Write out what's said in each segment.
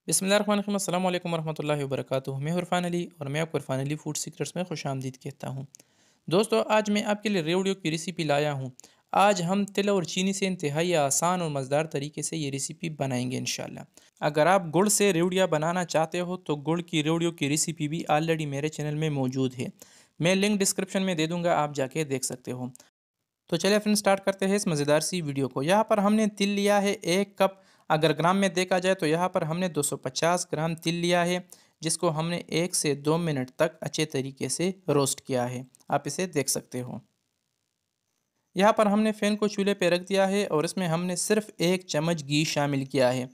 बिस्मिल्लाहिर्रहमानिर्रहीम, अस्सलाम वालेकुम वरहमतुल्लाहि वबरकातुहू। मैं इरफान अली और मैं आपको इरफान अली फूड सीक्रेट्स में खुशामदीद कहता हूँ। दोस्तों, आज मैं आपके लिए रेवड़ियों की रेसिपी लाया हूँ। आज हम तिल और चीनी से इंतहाई आसान और मज़ेदार तरीके से ये रेसिपी बनाएंगे इंशाल्लाह। अगर आप गुड़ से रेवड़ियाँ बनाना चाहते हो तो गुड़ की रेवड़ियों की रेसिपी भी ऑलरेडी मेरे चैनल में मौजूद है। मैं लिंक डिस्क्रिप्शन में दे दूँगा, आप जाके देख सकते हो। तो चलिए फ्रेंड, स्टार्ट करते हैं इस मज़ेदार सी वीडियो को। यहाँ पर हमने तिल लिया है 1 कप। अगर ग्राम में देखा जाए तो यहाँ पर हमने 250 ग्राम तिल लिया है, जिसको हमने 1 से 2 मिनट तक अच्छे तरीके से रोस्ट किया है। आप इसे देख सकते हो। यहाँ पर हमने फ़ैन को चूल्हे पे रख दिया है और इसमें हमने सिर्फ 1 चम्मच घी शामिल किया है।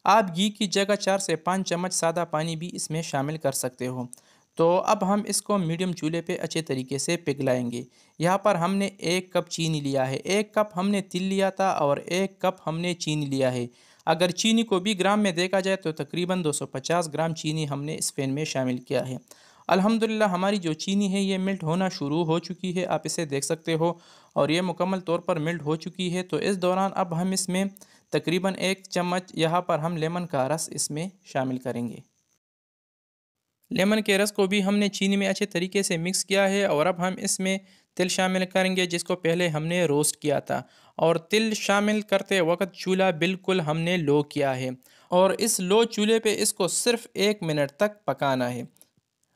आप घी की जगह 4 से 5 चम्मच सादा पानी भी इसमें शामिल कर सकते हो। तो अब हम इसको मीडियम चूल्हे पे अच्छे तरीके से पिघलाएंगे। यहाँ पर हमने 1 कप चीनी लिया है, 1 कप हमने तिल लिया था और 1 कप हमने चीनी लिया है। अगर चीनी को भी ग्राम में देखा जाए तो तकरीबन 250 ग्राम चीनी हमने इस फ़ैन में शामिल किया है। अल्हम्दुलिल्लाह हमारी जो चीनी है ये मेल्ट होना शुरू हो चुकी है, आप इसे देख सकते हो। और ये मुकम्मल तौर पर मेल्ट हो चुकी है। तो इस दौरान अब हम इसमें तकरीबन 1 चम्मच यहाँ पर हम लेमन का रस इसमें शामिल करेंगे। लेमन के रस को भी हमने चीनी में अच्छे तरीके से मिक्स किया है और अब हम इसमें तिल शामिल करेंगे, जिसको पहले हमने रोस्ट किया था। और तिल शामिल करते वक्त चूल्हा बिल्कुल हमने लो किया है और इस लो चूल्हे पे इसको सिर्फ 1 मिनट तक पकाना है।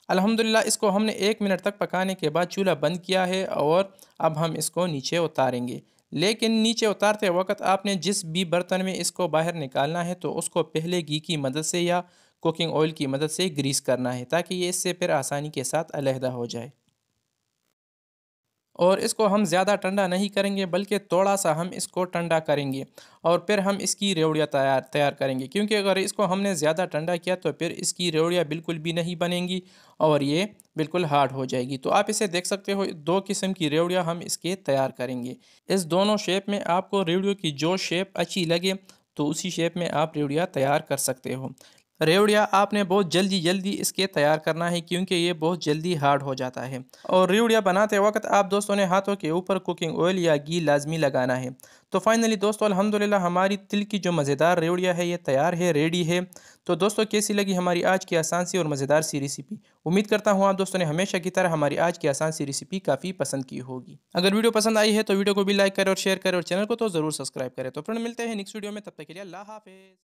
अल्हम्दुलिल्लाह इसको हमने 1 मिनट तक पकाने के बाद चूल्हा बंद किया है और अब हम इसको नीचे उतारेंगे। लेकिन नीचे उतारते वक्त आपने जिस भी बर्तन में इसको बाहर निकालना है तो उसको पहले घी की मदद से या कुकिंग ऑयल की मदद से ग्रीस करना है, ताकि ये इससे फिर आसानी के साथ अलहदा हो जाए। और इसको हम ज़्यादा ठंडा नहीं करेंगे, बल्कि थोड़ा सा हम इसको ठंडा करेंगे और फिर हम इसकी रेवड़ियाँ तैयार तैयार करेंगे। क्योंकि अगर इसको हमने ज़्यादा ठंडा किया तो फिर इसकी रेवड़ियाँ बिल्कुल भी नहीं बनेंगी और ये बिल्कुल हार्ड हो जाएगी। तो आप इसे देख सकते हो, 2 किस्म की रेवड़ियाँ हम इसके तैयार करेंगे। इस दोनों शेप में आपको रेवड़ियों की जो शेप अच्छी लगे तो उसी शेप में आप रेवड़ियाँ तैयार कर सकते हो। रेवड़ियाँ आपने बहुत जल्दी जल्दी इसके तैयार करना है, क्योंकि ये बहुत जल्दी हार्ड हो जाता है। और रेवड़ियाँ बनाते वक्त आप दोस्तों ने हाथों के ऊपर कुकिंग ऑयल या घी लाजमी लगाना है। तो फाइनली दोस्तों, अल्हम्दुलिल्लाह हमारी तिल की जो मज़ेदार रेवड़ियाँ है ये तैयार है, रेडी है। तो दोस्तों, कैसी लगी हमारी आज की आसान सी और मज़ेदार सी रेसिपी? उम्मीद करता हूँ आप दोस्तों ने हमेशा की तरह हमारी आज की आसान सी रेसिपी काफ़ी पसंद की होगी। अगर वीडियो पसंद आई है तो वीडियो को भी लाइक करें और शेयर करें और चैनल को तो ज़रूर सब्सक्राइब करें। तो फ्रेंड, मिलते हैं नेक्स्ट वीडियो में, तब तक के लिए अल्लाह हाफ़िज़।